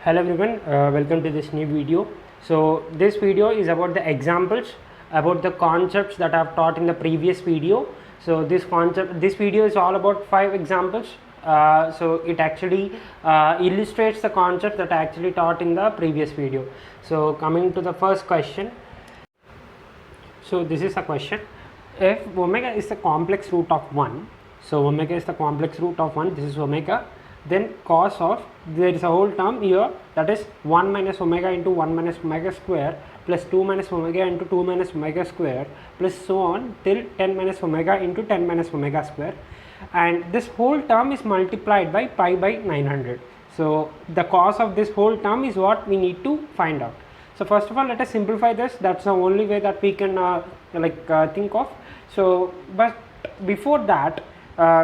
Hello everyone, welcome to this new video. So this video is about the examples, about the concepts that I have taught in the previous video. So this video is all about 5 examples. So it actually illustrates the concept that I actually taught in the previous video. So coming to the first question. So this is a question: if omega is the complex root of 1, so omega is the complex root of 1, this is omega, then cos of, there is a whole term here, that is 1 minus omega into 1 minus omega square plus 2 minus omega into 2 minus omega square plus so on till 10 minus omega into 10 minus omega square, and this whole term is multiplied by pi by 900. So the cos of this whole term is what we need to find out. So first of all, let us simplify this. That's the only way that we can think of. So but before that,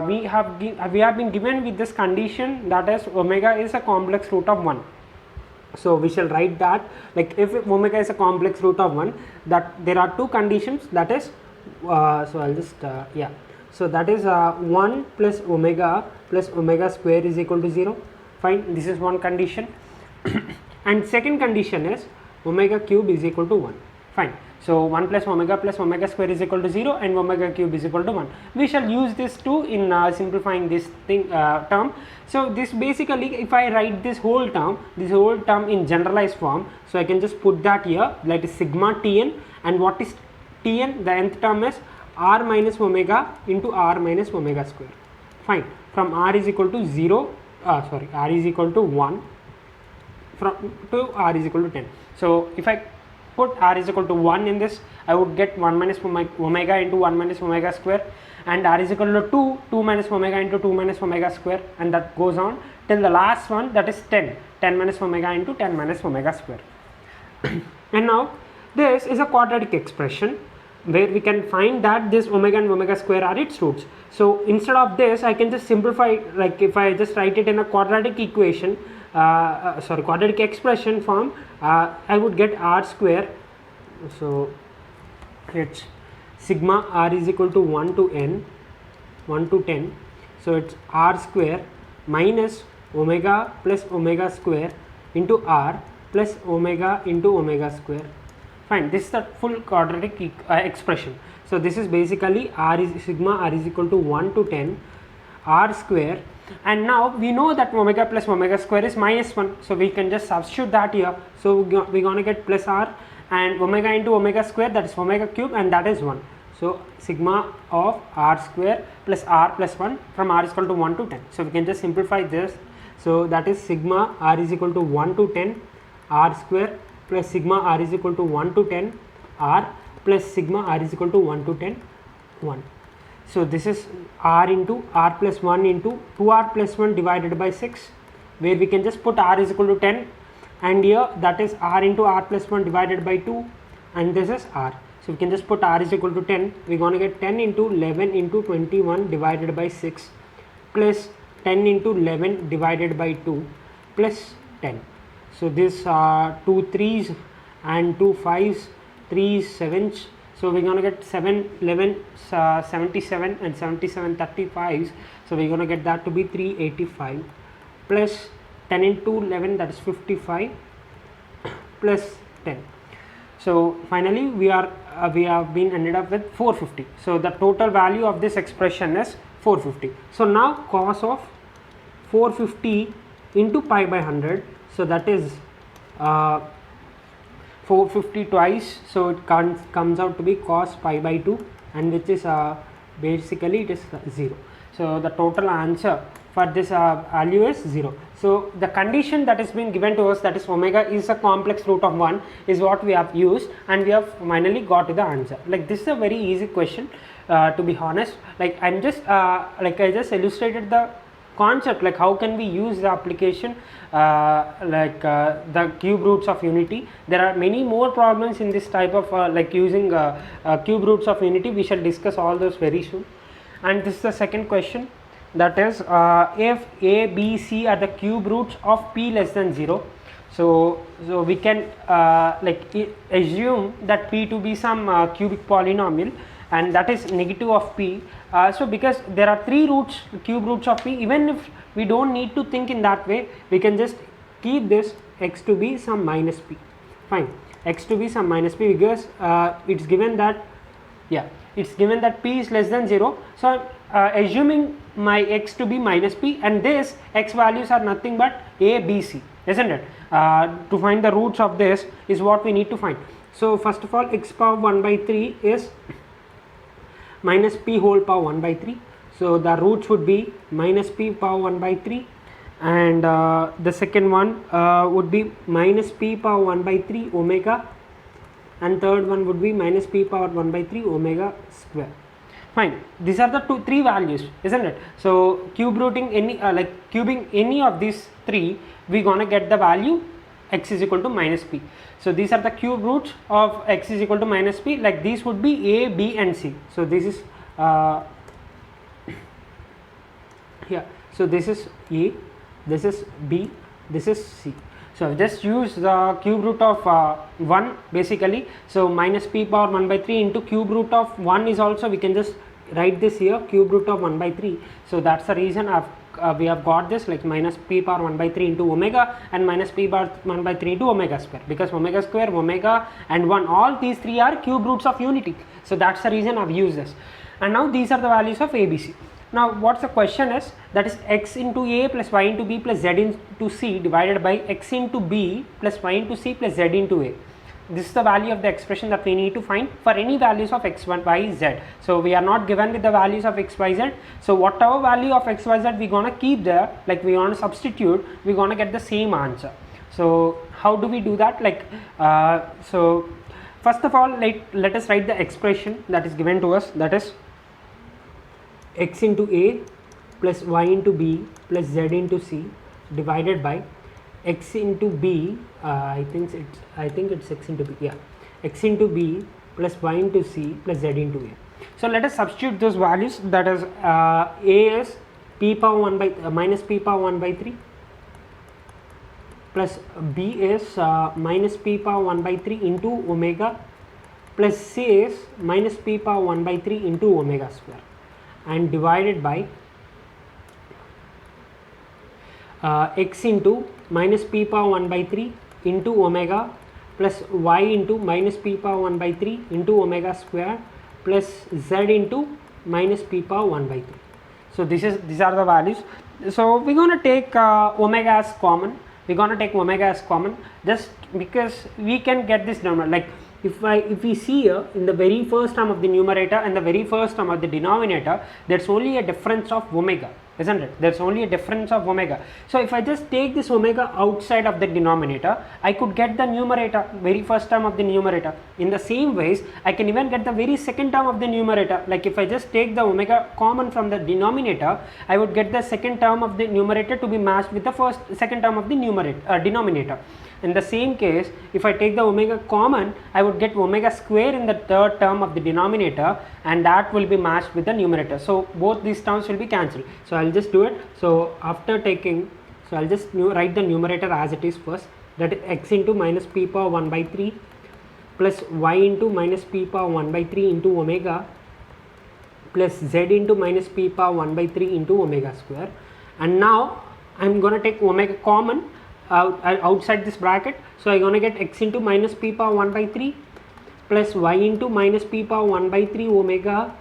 we have been given with this condition, that is omega is a complex root of 1. So we shall write that, like, if omega is a complex root of 1, that there are two conditions, that is so I'll just so that is 1 plus omega square is equal to 0. Fine, this is one condition. And second condition is omega cube is equal to 1. Fine. So 1 plus omega square is equal to 0 and omega cube is equal to 1. We shall use this too in simplifying this term. So this basically, if I write this whole term in generalized form, so I can just put that here, that is sigma Tn, and what is Tn? The nth term is r minus omega into r minus omega square. Fine. From r is equal to 0, r is equal to 1 to r is equal to 10. So if I put r is equal to 1 in this, I would get 1 minus omega into 1 minus omega square, and r is equal to 2 minus omega into 2 minus omega square, and that goes on till the last one, that is 10 minus omega into 10 minus omega square. And now this is a quadratic expression where we can find that this omega and omega square are its roots. So instead of this, I can just simplify, like if I just write it in a quadratic equation, quadratic expression form, I would get r square. So it's sigma r is equal to 1 to 10. So it's r square minus omega plus omega square into r plus omega into omega square. Fine, this is the full quadratic expression. So this is basically sigma r is equal to 1 to 10 r square, and now we know that omega plus omega square is minus 1, so we can just substitute that here. So we're going to get plus r, and omega into omega square, that is omega cube, and that is 1. So sigma of r square plus r plus 1 from r is equal to 1 to 10. So we can just simplify this. So that is sigma r is equal to 1 to 10 r square plus sigma r is equal to 1 to 10 r plus sigma r is equal to 1 to 10 1. So this is r into r plus 1 into 2r plus 1 divided by 6, where we can just put r is equal to 10, and here that is r into r plus 1 divided by 2, and this is r. So we can just put r is equal to 10. We're going to get 10 into 11 into 21 divided by 6 plus 10 into 11 divided by 2 plus 10. So this 2 3s and 2 5s, 3 7s. So we're going to get 7 11 77 and 77 35s. So we're going to get that to be 385 plus 10 into 11, that is 55 plus 10. So finally we have been ended up with 450. So the total value of this expression is 450. So now cos of 450 into pi by 100, so that is 450 twice, so it comes out to be cos pi by 2, and which is basically it is 0. So the total answer for this value is 0. So the condition that has been given to us, that is omega is a complex root of 1, is what we have used, and we have finally got to the answer. Like, this is a very easy question, to be honest. Like, I'm just I just illustrated the concept, like how can we use the application, the cube roots of unity. There are many more problems in this type of using cube roots of unity. We shall discuss all those very soon. And this is the second question, that is if a, b, c are the cube roots of p less than 0, so we can assume that p to be some cubic polynomial, and that is negative of p. So because there are 3 roots, cube roots of p, even if we don't need to think in that way, we can just keep this x to be some minus p. Fine, x to be some minus p, because it's given that, yeah, it's given that p is less than 0. So I'm assuming my x to be minus p, and this x values are nothing but a, b, c, isn't it? To find the roots of this is what we need to find. So first of all, x power 1 by 3 is minus p whole power 1 by 3. So the roots would be minus p power 1 by 3, and the second one would be minus p power 1 by 3 omega, and third one would be minus p power 1 by 3 omega square. Fine, these are the three values, isn't it? So cube rooting any cubing any of these three, we gonna get the value x is equal to minus p. So these are the cube roots of x is equal to minus p, like these would be a, b and c. So this is here, so this is a, this is b, this is c. So just use the cube root of 1 basically. So minus p power 1 by 3 into cube root of 1 is also, we can just write this here, cube root of 1 by 3. So that's the reason we have got this, like minus p power 1 by 3 into omega, and minus p power 1 by 3 into omega square, because omega square, omega and 1, all these three are cube roots of unity. So that's the reason I've used this. And now these are the values of a, b, c. Now what's the question is, that is x into a plus y into b plus z into c divided by x into b plus y into c plus z into a. This is the value of the expression that we need to find for any values of x, y, z. So we are not given with the values of x, y, z. So whatever value of x, y, z we gonna keep there, like we gonna substitute, we gonna get the same answer. So how do we do that? Like so first of all, let us write the expression that is given to us, that is x into a plus y into b plus z into c divided by x into b, I think it's x into b, yeah, x into b plus y into c plus z into a. So let us substitute those values, that is a is p power 1 by minus p power 1 by 3 plus b is minus p power 1 by 3 into omega plus c is minus p power 1 by 3 into omega square, and divided by x into minus p power 1 by 3 into omega plus y into minus p power 1 by 3 into omega square plus z into minus p power 1 by 3. So these are the values. So we're going to take omega as common. We're going to take omega as common, just because we can get this number. Like if we see here in the very first term of the numerator and the very first term of the denominator, there's only a difference of omega, isn't it? There's only a difference of omega. So if I just take this omega outside of the denominator, I could get the numerator, very first term of the numerator. In the same ways, I can even get the very second term of the numerator. Like if I just take the omega common from the denominator, I would get the second term of the numerator to be matched with the second term of the denominator. In the same case, if I take the omega common, I would get omega square in the third term of the denominator, and that will be matched with the numerator. So both these terms will be cancelled. So I'll just do it. So after taking, so I'll just write the numerator as it is first, that is x into minus p power 1 by 3 plus y into minus p power 1 by 3 into omega plus z into minus p power 1 by 3 into omega square. And now I'm going to take omega common outside this bracket. So I'm going to get x into minus p power 1 by 3 plus y into minus p power 1 by 3 omega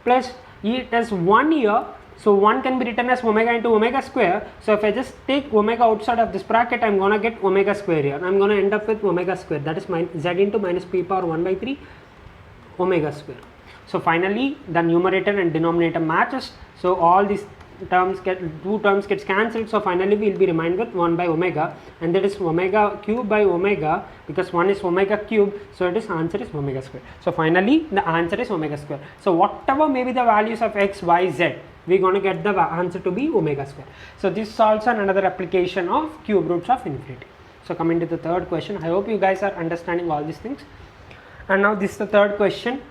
plus it has 1 here. So 1 can be written as omega into omega square. So if I just take omega outside of this bracket, I'm going to get omega square here. I'm going to end up with omega square, that is z into minus p power 1 by 3 omega square. So finally the numerator and denominator matches. So all these two terms gets cancelled. So finally we will be remained with 1 by omega, and that is omega cube by omega, because 1 is omega cube, so it is answer is omega square. So finally the answer is omega square. So whatever may be the values of x, y, z, we are going to get the answer to be omega square. So this is also another application of cube roots of infinity. So coming to the third question, I hope you guys are understanding all these things. And now this is the third question.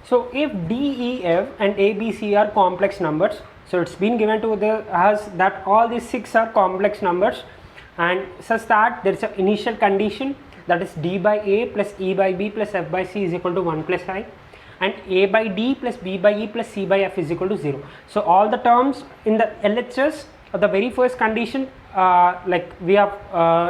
So if D, E, F and A, B, C are complex numbers, so it's been given to us that all these 6 are complex numbers, and such that there is an initial condition, that is D by A plus E by B plus F by C is equal to 1 plus I, and A by D plus B by E plus C by F is equal to 0. So all the terms in the LHS of the very first condition like we have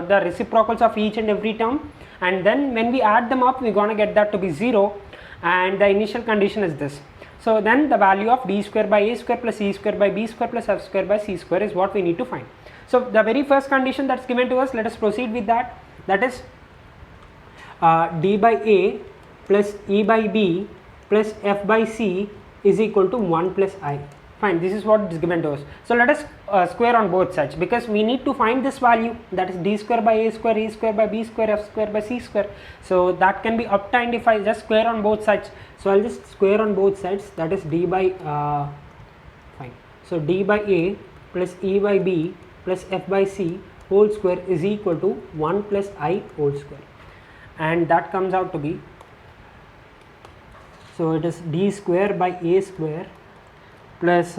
the reciprocals of each and every term, and then when we add them up, we're gonna get that to be 0, and the initial condition is this. So then the value of d square by a square plus c square by b square plus f square by c square is what we need to find. So the very first condition that's given to us, let us proceed with that. That is d by a plus e by b plus f by c is equal to 1 plus I. Fine, this is what is given to us. So let us square on both sides, because we need to find this value, that is d square by a square, e square by b square, f square by c square. So that can be obtained if I just square on both sides. So I'll just square on both sides, that is d by fine. So d by a plus e by b plus f by c whole square is equal to 1 plus I whole square, and that comes out to be, so it is d square by a square plus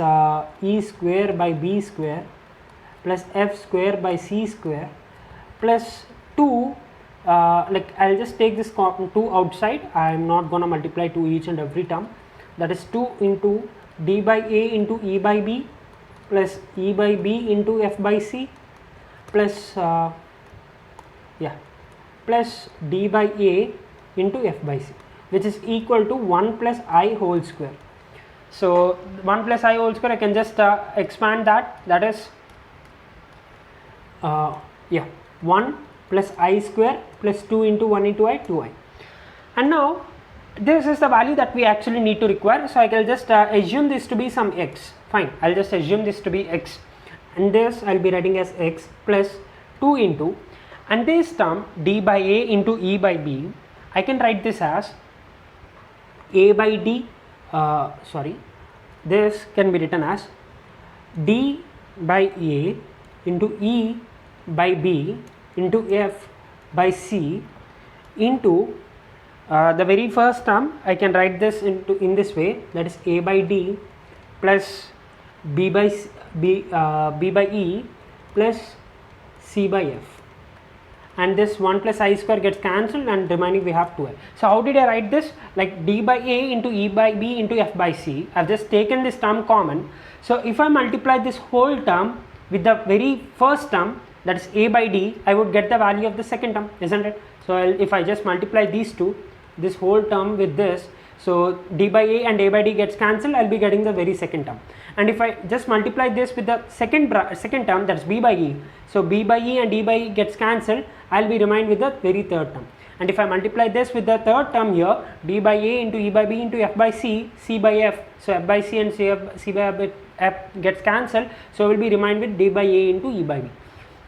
e square by b square plus f square by c square plus 2, like I'll just take this 2 outside, I am not going to multiply to each and every term, that is 2 into d by a into e by b plus e by b into f by c plus plus d by a into f by c, which is equal to 1 plus I whole square. So 1 plus I whole square, I can just expand that, that is 1 plus I square plus 2 into 1 into I, 2I. And now this is the value that we actually need to require, so I can just assume this to be some x. Fine, I'll just assume this to be x, and this I'll be writing as x plus 2 into, and this term d by a into e by b, I can write this as a by d, this can be written as d by a into e by b into f by c into the very first term, I can write this in this way, that is a by d plus b by e plus c by f, and this 1 plus I square gets cancelled and remaining we have 2I. So how did I write this? Like d by a into e by b into f by c, I have just taken this term common. So if I multiply this whole term with the very first term, that is a by d, I would get the value of the second term, isn't it? So if I just multiply these two, this whole term with this, so d by a and a by d gets cancelled, I'll be getting the very second term. And if I just multiply this with the second term, that's b by e, so b by e and e by e gets cancelled, I'll be remained with the very third term. And if I multiply this with the third term here, d by a into e by b into f by c, c by f, so f by c and c by f gets cancelled, so we'll be remained with d by a into e by b.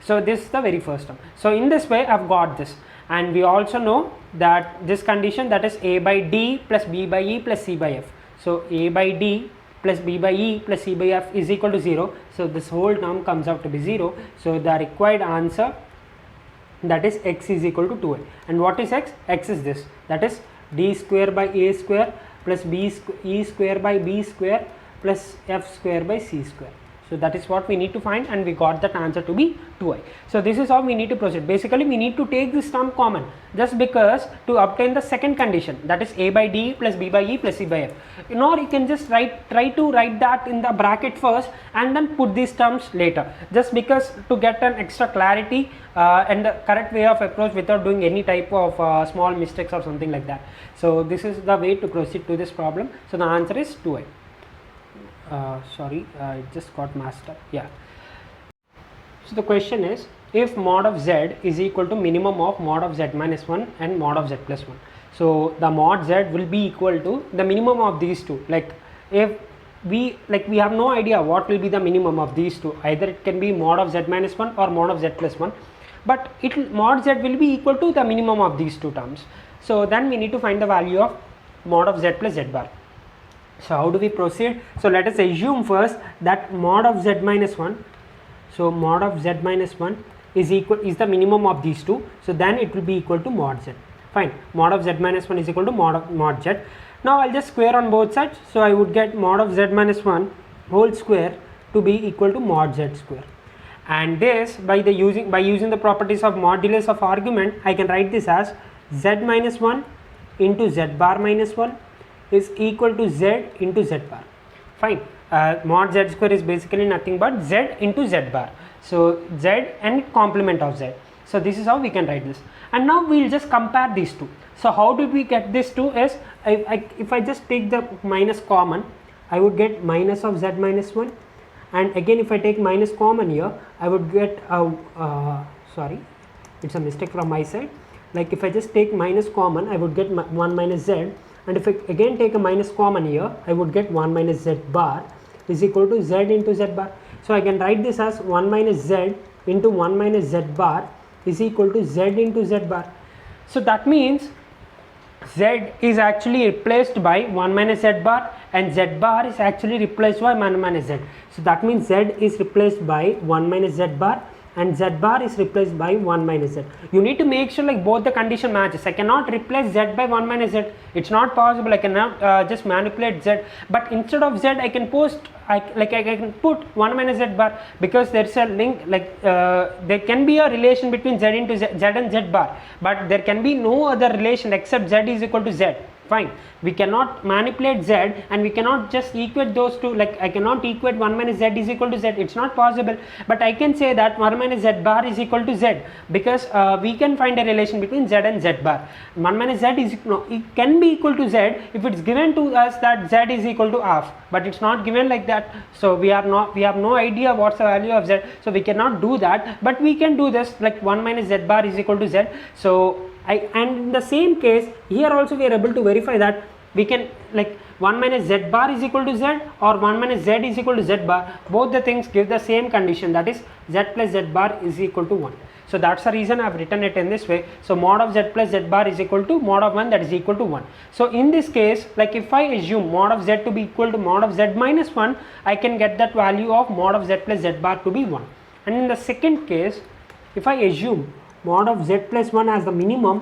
So this is the very first term. So in this way I've got this, and we also know that this condition, that is a by d plus b by e plus c by f, so a by d plus b by e plus c by f is equal to 0, so this whole term comes out to be 0. So the required answer, that is x is equal to 2I. And what is x? X is this, that is d square by a square plus e square by b square plus f square by c square. So that is what we need to find, and we got that answer to be 2I. So this is how we need to proceed. Basically we need to take this term common, just because to obtain the second condition, that is a by d plus b by e plus c by f. Or you can just try to write that in the bracket first and then put these terms later, just because to get an extra clarity and the correct way of approach without doing any type of small mistakes or something like that. So this is the way to proceed to this problem. So the answer is 2I. I just got messed up. Yeah. So the question is, if mod of z is equal to minimum of mod of z minus 1 and mod of z plus 1. So the mod z will be equal to the minimum of these two. Like if we have no idea what will be the minimum of these two. Either it can be mod of z minus 1 or mod of z plus 1. But mod z will be equal to the minimum of these two terms. So then we need to find the value of mod of z plus z bar. So how do we proceed? So let us assume first that mod of z minus 1, so mod of z minus 1 is the minimum of these two, so then it will be equal to mod z. Fine, mod of z minus 1 is equal to mod z. Now I'll just square on both sides, so I would get mod of z minus 1 whole square to be equal to mod z square. And this by using the properties of modulus of argument, I can write this as z minus 1 into z bar minus 1 is equal to z into z bar. Fine. mod z square is basically nothing but z into z bar. So z and complement of z. So this is how we can write this. And now we will just compare these two. So how did we get this two is, if I just take the minus common, I would get minus of z minus 1, and again if I take minus common here, I would get sorry, it's a mistake from my side. Like if I just take minus common, I would get 1 minus z, and if I again take a minus common here, I would get 1 minus z bar is equal to z into z bar. So I can write this as 1 minus z into 1 minus z bar is equal to z into z bar. So that means z is actually replaced by 1 minus z bar, and z bar is actually replaced by 1 minus z. So that means z is replaced by 1 minus z bar and z bar is replaced by 1 minus z. You need to make sure like both the condition matches. I cannot replace z by 1 minus z. It's not possible. I cannot just manipulate z, but instead of z I can I can put 1 minus z bar, because there's a link, like there can be a relation between z into z and z bar, but there can be no other relation except z is equal to z. Fine, we cannot manipulate z and we cannot just equate those two. Like I cannot equate 1 minus z is equal to z, it's not possible, but I can say that 1 minus z bar is equal to z, because we can find a relation between z and z bar. 1 minus z is it can be equal to z if it's given to us that z is equal to half, but it's not given like that. So we have no idea what's the value of z, so we cannot do that, but we can do this, like 1 minus z bar is equal to z. So and in the same case here also we are able to verify that we can, like 1 minus z bar is equal to z or 1 minus z is equal to z bar, both the things give the same condition, that is z plus z bar is equal to 1. So that's the reason I have written it in this way. So mod of z plus z bar is equal to mod of 1, that is equal to 1. So in this case, like if I assume mod of z to be equal to mod of z minus 1, I can get that value of mod of z plus z bar to be 1. And in the second case, if I assume mod of z plus 1 as the minimum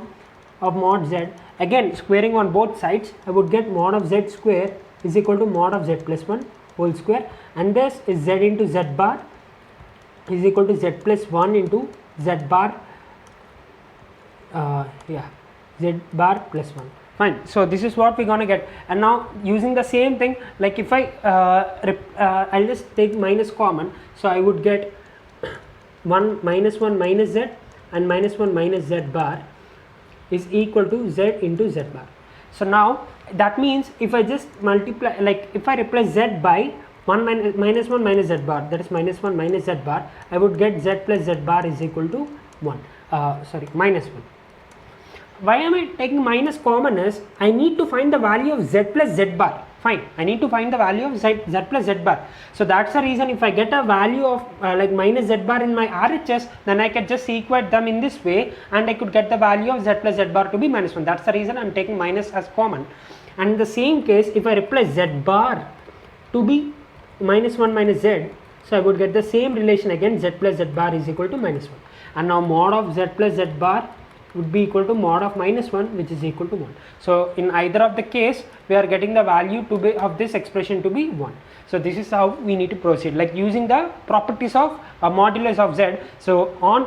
of mod z, again squaring on both sides, I would get mod of z square is equal to mod of z plus 1 whole square, and this is z into z bar is equal to z plus 1 into z bar z bar plus 1. Fine, so this is what we're gonna get. And now using the same thing, like if I I'll just take minus common, so I would get 1 minus z and minus 1 minus z bar is equal to z into z bar. So now that means if I just multiply, like if I replace z by 1 minus 1 minus z bar, that is minus 1 minus z bar, I would get z plus z bar is equal to 1, minus 1. Why am I taking minus common is I need to find the value of z plus z bar. Fine, I need to find the value of z plus z bar. So that's the reason if I get a value of like minus z bar in my RHS, then I can just equate them in this way and I could get the value of z plus z bar to be minus 1. That's the reason I'm taking minus as common. And in the same case, if I replace z bar to be minus 1 minus z, so I would get the same relation again, z plus z bar is equal to minus 1. And now mod of z plus z bar would be equal to mod of minus 1, which is equal to 1. So in either of the case, we are getting the value to be of this expression to be 1. So this is how we need to proceed, like using the properties of a modulus of z. So on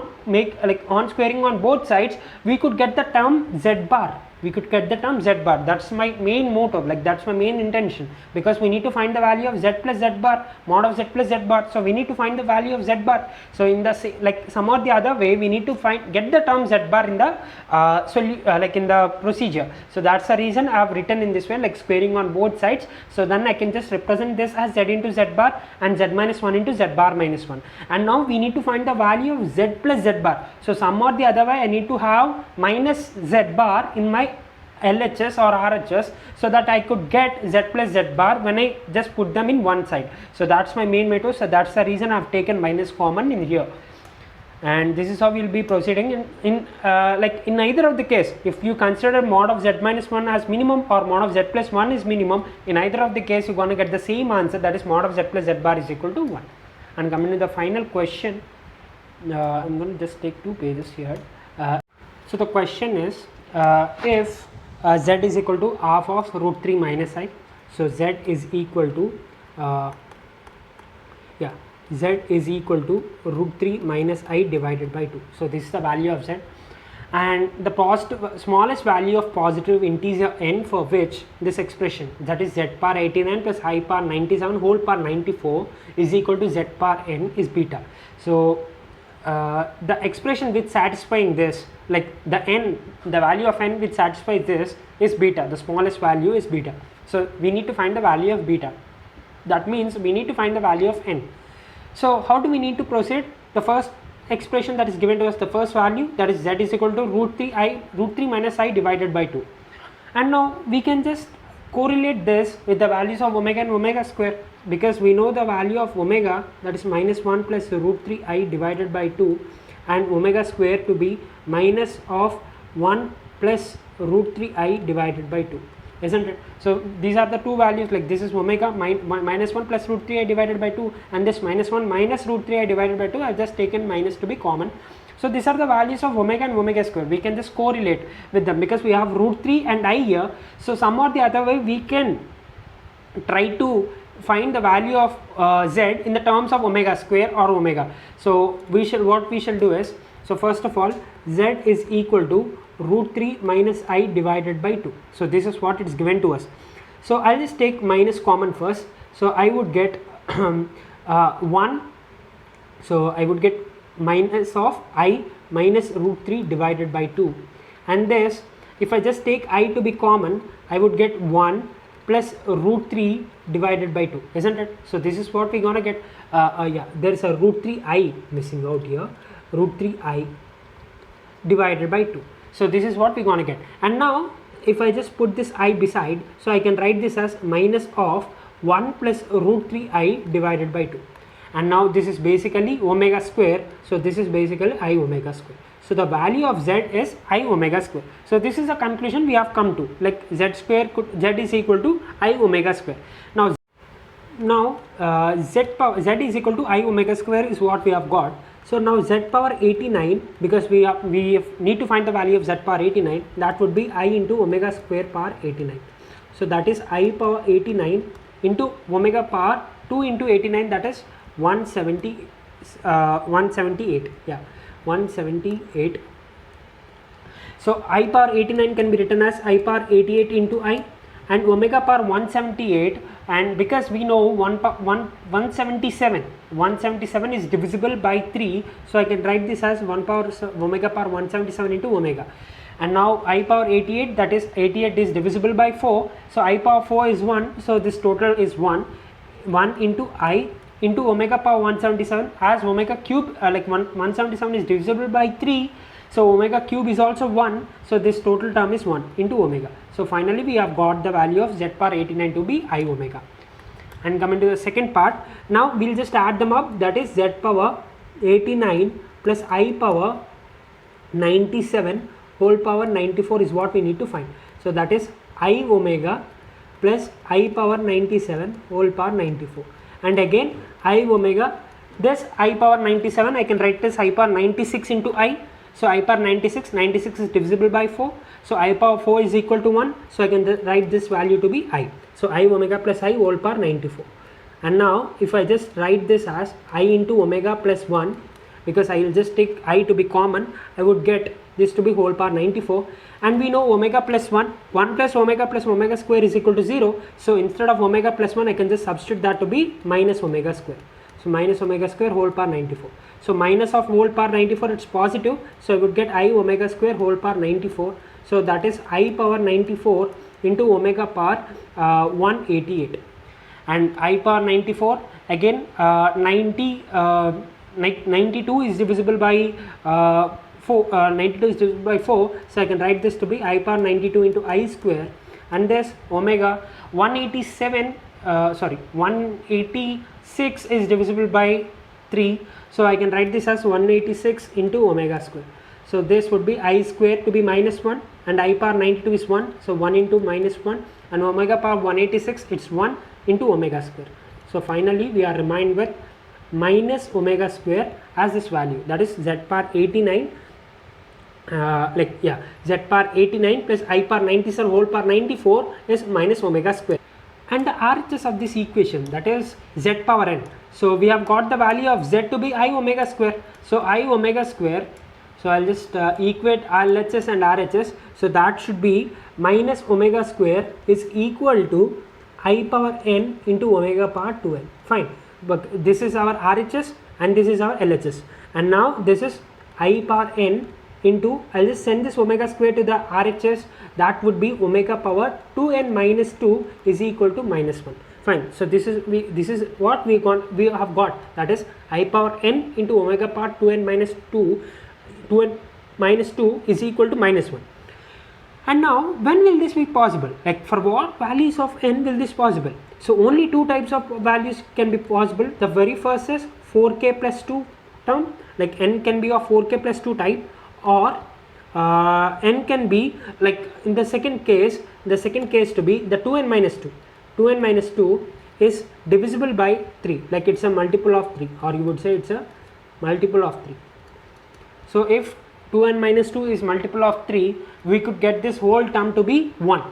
squaring on both sides, we could get the term z bar. We could get the term z bar. That's my main motto, like that's my main intention, because we need to find the value of z plus z bar, mod of z plus z bar. So we need to find the value of z bar. So in the some or the other way, we need to get the term z bar in the in the procedure. So that's the reason I have written in this way, like squaring on both sides. So then I can just represent this as z into z bar and z minus 1 into z bar minus 1. And now we need to find the value of z plus z bar. So some or the other way, I need to have minus z bar in my LHS or RHS, so that I could get z plus z bar when I just put them in one side. So that's my main method. So that's the reason I've taken minus common in here. And this is how we'll be proceeding in either of the case. If you consider mod of z minus 1 as minimum or mod of z plus 1 is minimum, in either of the case you're going to get the same answer, that is mod of z plus z bar is equal to 1. And coming to the final question, I'm going to just take 2 pages here. So the question is, if z is equal to half of root 3 minus I, so z is equal to z is equal to root 3 minus I divided by 2. So this is the value of z. and the positive smallest value of positive integer n for which this expression, that is z power 89 plus I power 97 whole power 94 is equal to z power n, is beta. So the expression which satisfying this, like the value of n which satisfies this is beta, the smallest value is beta. So we need to find the value of beta. That means we need to find the value of n. So how do we need to proceed? The first expression that is given to us, the first value, that is z is equal to root 3 minus I divided by 2. And now we can just correlate this with the values of omega and omega square, because we know the value of omega, that is minus 1 plus root 3 I divided by 2, and omega square to be minus of 1 plus root 3 I divided by 2, isn't it? So these are the two values, like this is omega minus 1 plus root 3 I divided by 2, and this minus 1 minus root 3 I divided by 2, I have just taken minus to be common. So these are the values of omega and omega square. We can just correlate with them because we have root 3 and I here. So some or the other way we can try to find the value of z in the terms of omega square or omega. So what we shall do is, so first of all, z is equal to root 3 minus I divided by 2. So this is what it's given to us. So I'll just take minus common first. So I would get 1. So I would get minus of I minus root 3 divided by 2, and this, if I just take I to be common, I would get 1 plus root 3 divided by 2, isn't it? So this is what we're gonna get. Yeah, there is a root 3 I missing out here, root 3 I divided by 2. So this is what we're gonna get. And now if I just put this I beside, so I can write this as minus of 1 plus root 3 I divided by 2. And now this is basically omega square, so this is basically I omega square. So the value of z is I omega square. So this is the conclusion we have come to, like z is equal to I omega square. Now z is equal to I omega square is what we have got. So now z power 89, because we need to find the value of z power 89, that would be I into omega square power 89. So that is I power 89 into omega power 2 into 89, that is 178. Yeah, 178. So I power 89 can be written as I power 88 into I, and omega power 178, and because we know 177 is divisible by 3, so I can write this as 1 power omega power 177 into omega. And now I power 88, that is 88 is divisible by 4, so I power 4 is 1, so this total is 1 into I into omega power 177, as omega cube, like 177 is divisible by 3, so omega cube is also 1, so this total term is 1 into omega. So finally we have got the value of z power 89 to be I omega. And coming to the second part, now we'll just add them up, that is z power 89 plus I power 97 whole power 94 is what we need to find. So that is I omega plus I power 97 whole power 94. And again I omega, this I power 97 I can write this I power 96 into I. So I power 96 is divisible by 4, so I power 4 is equal to 1, so I can write this value to be I. So I omega plus I whole power 94. And now if I just write this as I into omega plus 1, because I will just take I to be common, I would get this to be whole power 94. And we know omega plus 1 plus omega square is equal to 0. So instead of omega plus 1, I can just substitute that to be minus omega square. So minus omega square whole power 94. So minus of whole power 94, it's positive. So I would get I omega square whole power 94. So that is I power 94 into omega power 188. And I power 94, again 92 is divisible by 92 is divisible by 4, so I can write this to be I power 92 into I square, and this omega 186 is divisible by 3, so I can write this as 186 into omega square. So this would be I square to be minus 1, and I power 92 is 1, so 1 into minus 1, and omega power 186, it's 1 into omega square. So finally we are remained with minus omega square as this value, that is z power 89, z power 89 plus I power 97 whole power 94 is minus omega square. And the RHS of this equation, that is z power n. So we have got the value of z to be I omega square. So I omega square So I'll just equate LHS and RHS. So that should be minus omega square is equal to I power n into omega power 2n. Fine, but this is our RHS and this is our LHS, and now this is I power n into, I'll just send this omega square to the RHS, that would be omega power 2n minus 2 is equal to minus 1. Fine, so this is what we have got, that is I power n into omega power 2n minus 2n minus 2 is equal to minus 1. And now when will this be possible? Like for what values of n will this possible? So only two types of values can be possible. The very first is 4k plus 2 term, like n can be of 4k plus 2 type, or n can be like in the second case to be the 2n minus 2. 2n minus 2 is divisible by 3, like it's a multiple of 3, or you would say it's a multiple of 3. So if 2n minus 2 is multiple of 3, we could get this whole term to be 1,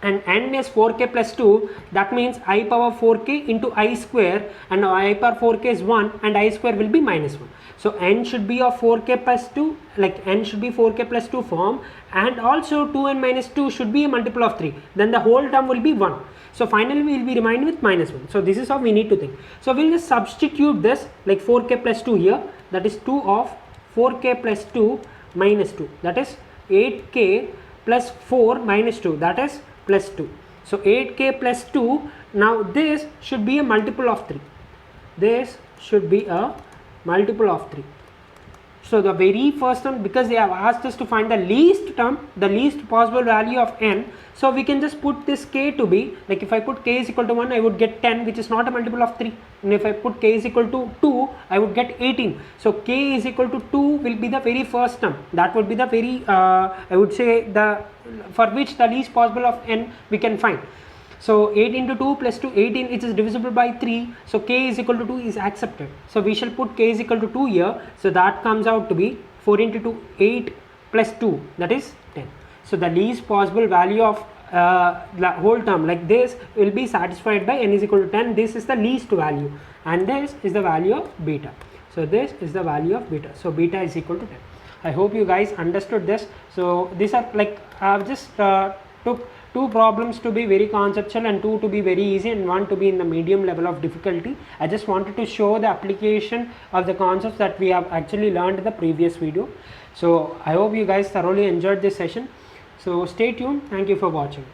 and n is 4k plus 2, that means I power 4k into I square, and I power 4k is 1 and I square will be minus 1. So n should be of 4k plus 2, like n should be 4k plus 2 form, and also 2n minus 2 should be a multiple of 3, then the whole term will be 1. So finally we will be remaining with minus 1. So this is how we need to think. So we will just substitute this like 4k plus 2 here, that is 2 of 4k plus 2 minus 2, that is 8k plus 4 minus 2, that is plus 2. So 8k plus 2, now this should be a multiple of 3. This should be a multiple of 3. So the very first term, because they have asked us to find the least term, the least possible value of n, so we can just put this k to be, like if I put k is equal to 1, I would get 10, which is not a multiple of 3, and if I put k is equal to 2, I would get 18. So k is equal to 2 will be the very first term, that would be the very I would say the for which the least possible of n we can find. So 8 into 2 plus 2, 18, it is divisible by 3, so k is equal to 2 is accepted. So we shall put k is equal to 2 here, so that comes out to be 4 into 2, 8 plus 2, that is 10. So the least possible value of the whole term like this will be satisfied by n is equal to 10. This is the least value, and this is the value of beta. So this is the value of beta, so beta is equal to 10. I hope you guys understood this. So these are like I have just took 2 problems to be very conceptual and 2 to be very easy and 1 to be in the medium level of difficulty. I just wanted to show the application of the concepts that we have actually learned in the previous video. So I hope you guys thoroughly enjoyed this session. So stay tuned. Thank you for watching.